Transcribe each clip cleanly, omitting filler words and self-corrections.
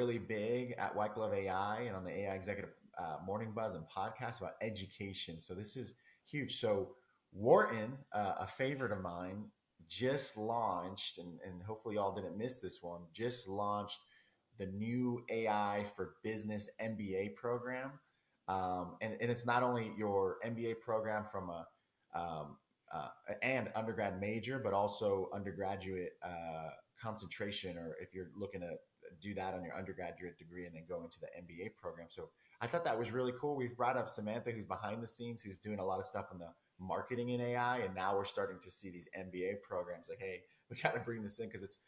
really big at White Glove AI and on the AI Executive Morning Buzz and podcast about education. So this is huge. So Wharton, a favorite of mine, just launched, and hopefully y'all didn't miss this one, just launched the new AI for Business MBA program. And it's not only your MBA program from and undergrad major, but also undergraduate concentration, or if you're looking to do that on your undergraduate degree and then go into the MBA program. So I thought that was really cool. We've brought up Samantha, who's behind the scenes, who's doing a lot of stuff on the marketing in AI. And now we're starting to see these MBA programs like, hey, we got to bring this in because it's,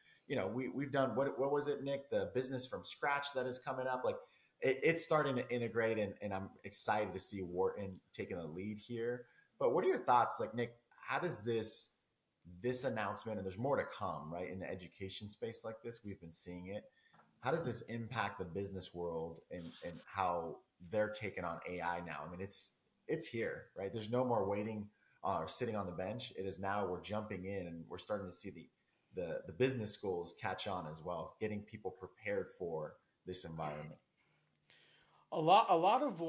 we've done, what was it, Nick? The business from scratch that is coming up. Like it's starting to integrate, and I'm excited to see Wharton taking the lead here. But what are your thoughts? Like, Nick, how does this announcement, and there's more to come, right? In the education space like this, we've been seeing it. How does this impact the business world and how they're taking on AI now? I mean, it's here, right? There's no more waiting or sitting on the bench. It is now we're jumping in, and we're starting to see the business schools catch on as well, getting people prepared for this environment. A lot of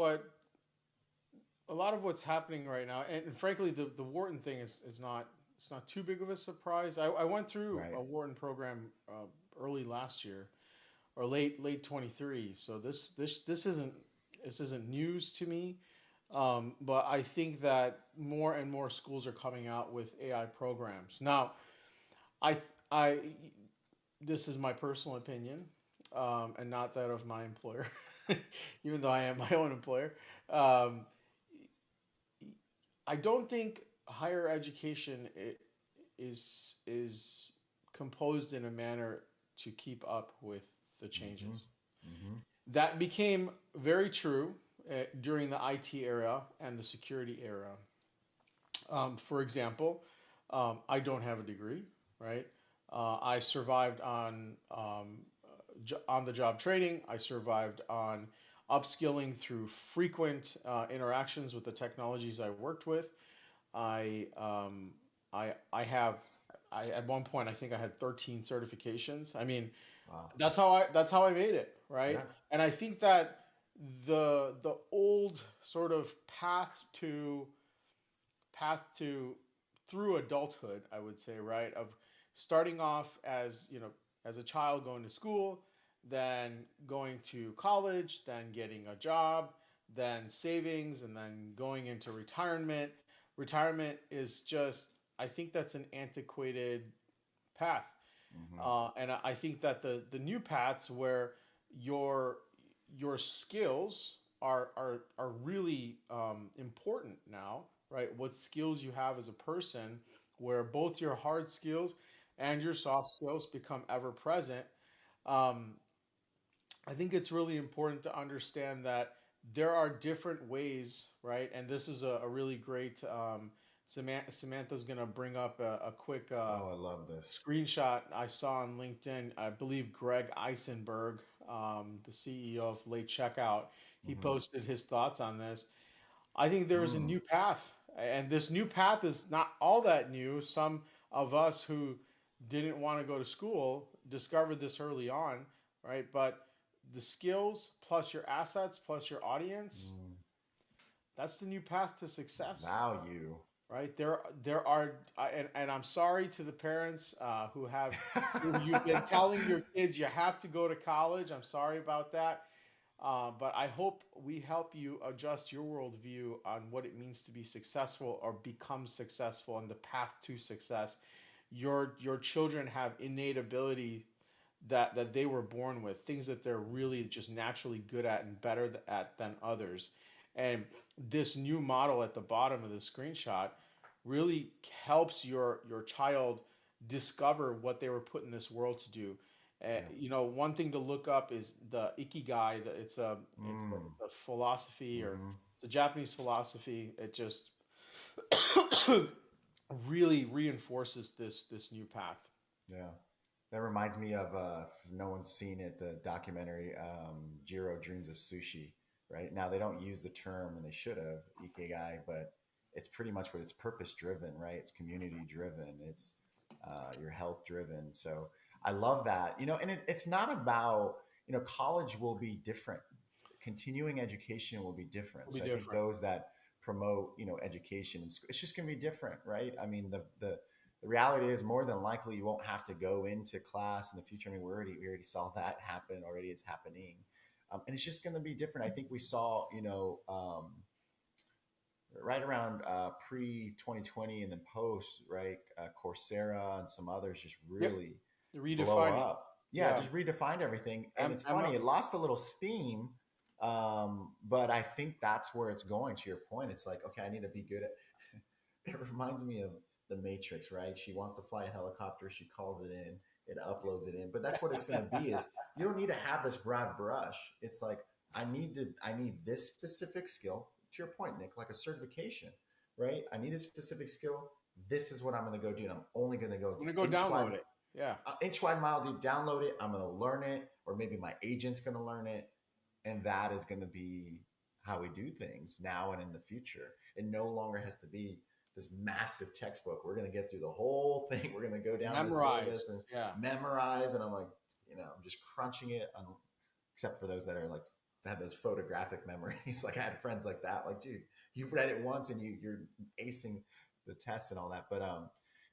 what's happening right now, and frankly, the Wharton thing is not, it's not too big of a surprise. I went through Right. a Wharton program early last year, or late 23. So this isn't news to me. But I think that more and more schools are coming out with AI programs now. I I This is my personal opinion, and not that of my employer, even though I am my own employer. Um, I don't think higher education is composed in a manner to keep up with the Mm-hmm. changes. Mm-hmm. That became very true during the IT era and the security era. For example, I don't have a degree, right? I survived on the job training. I survived on upskilling through frequent interactions with the technologies I worked with. I I have I at one point I think I had 13 certifications. I mean, Wow. that's how I made it, right? Yeah. And I think that the old sort of path to through adulthood, I would say, right, of starting off as, as a child going to school, then going to college, then getting a job, then savings, and then going into retirement. Retirement is just, I think that's an antiquated path. Mm-hmm. And I think that the new paths where your your skills are really important now, right? What skills you have as a person, where both your hard skills and your soft skills become ever present. Um, I think it's really important to understand that there are different ways, right? And this is a really great. Samantha's going to bring up a quick Oh, I love this. screenshot I saw on LinkedIn. I believe Greg Eisenberg, the CEO of Late Checkout, he Mm-hmm. posted his thoughts on this. I think there is a Mm. new path, and this new path is not all that new. Some of us who didn't want to go to school discovered this early on, right? But the skills plus your assets plus your audience, Mm. that's the new path to success, Value. right? There are, and I'm sorry to the parents who you've been telling your kids you have to go to college. I'm sorry about that. But I hope we help you adjust your worldview on what it means to be successful or become successful and the path to success. Your children have innate ability that they were born with, things that they're really just naturally good at and better at than others. And this new model at the bottom of the screenshot really helps your child discover what they were put in this world to do. Yeah. One thing to look up is the ikigai. It's Mm. a philosophy, or Mm-hmm. it's a Japanese philosophy. It just really reinforces this new path. Yeah. That reminds me of, if no one's seen it, the documentary Jiro Dreams of Sushi, right? Now they don't use the term, and they should have, Ikigai, but it's pretty much what it's purpose driven, right? It's community driven. It's your health driven. So I love that, and it's not about, college will be different. Continuing education will be different. Will be So I think different. those that promote, education, it's just going to be different, right? I mean, the reality is more than likely you won't have to go into class in the future. I mean, we already saw that happen already. It's happening. And it's just going to be different. I think we saw, right around pre 2020 and then post, right? Coursera and some others just Yep. really blow Redefining. up. Yeah, Yeah. just redefined everything. And it's Emma. funny, it lost a little steam, but I think that's where it's going. To your point, it's like, okay, I need to be good at. It reminds me of the Matrix, right? She wants to fly a helicopter, she calls it in, it uploads it in. But that's what it's going to be. Is you don't need to have this broad brush. It's like I need this specific skill. To your point, Nick, like a certification, right? I need a specific skill. This is what I'm going to go do. And I'm only going to go I'm gonna go inch wide download it. Yeah. inch wide mile deep, download it. I'm going to learn it, or maybe my agent's going to learn it. And that is going to be how we do things now and in the future. It no longer has to be this massive textbook. We're going to get through the whole thing. We're going to go down the Memorize. syllabus and Yeah. memorize. And I'm like, I'm just crunching it on, except for those that are like, have those photographic memories. Like I had friends like that. Like, dude, you've read it once and you're acing the tests and all that. But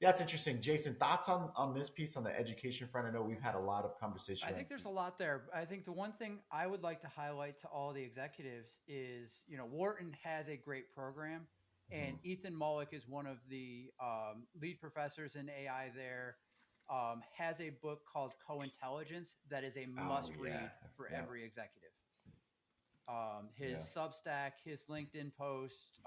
yeah, it's interesting. Jason, thoughts on this piece on the education front? I know we've had a lot of conversation. I think there's a lot there. I think the one thing I would like to highlight to all the executives is, Wharton has a great program, and Mhm. Ethan Mullick is one of the lead professors in AI there. Has a book called Co-Intelligence that is a Oh must yeah, read for yeah, every executive. His yeah. Substack, his LinkedIn posts,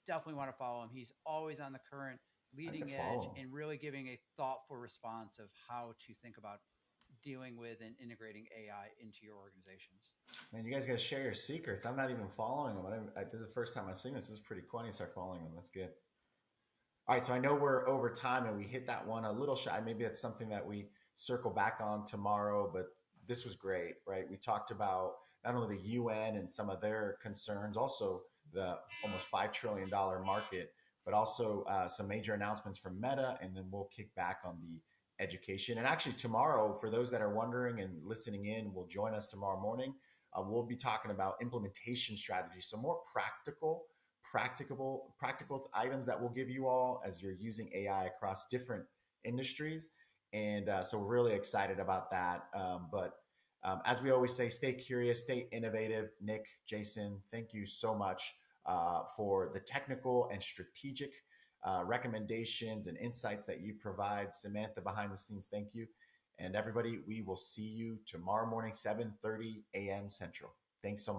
definitely want to follow him. He's always on the current I need to leading edge follow him. and really giving a thoughtful response of how to think about dealing with and integrating AI into your organizations. Man, you guys got to share your secrets. I'm not even following them. This is the first time I've seen this. This is pretty cool. I need to start following them. That's good. All right, so I know we're over time and we hit that one a little shy. Maybe that's something that we circle back on tomorrow, but this was great, right? We talked about not only the UN and some of their concerns, also the almost $5 trillion market, but also some major announcements from Meta, and then we'll kick back on the education. And actually, tomorrow, for those that are wondering and listening in, will join us tomorrow morning. We'll be talking about implementation strategies, so more practical items that we'll give you all as you're using AI across different industries. And so we're really excited about that. But as we always say, stay curious, stay innovative. Nick, Jason, thank you so much for the technical and strategic recommendations and insights that you provide. Samantha, behind the scenes, thank you. And everybody, we will see you tomorrow morning, 7:30 a.m. Central. Thanks so much.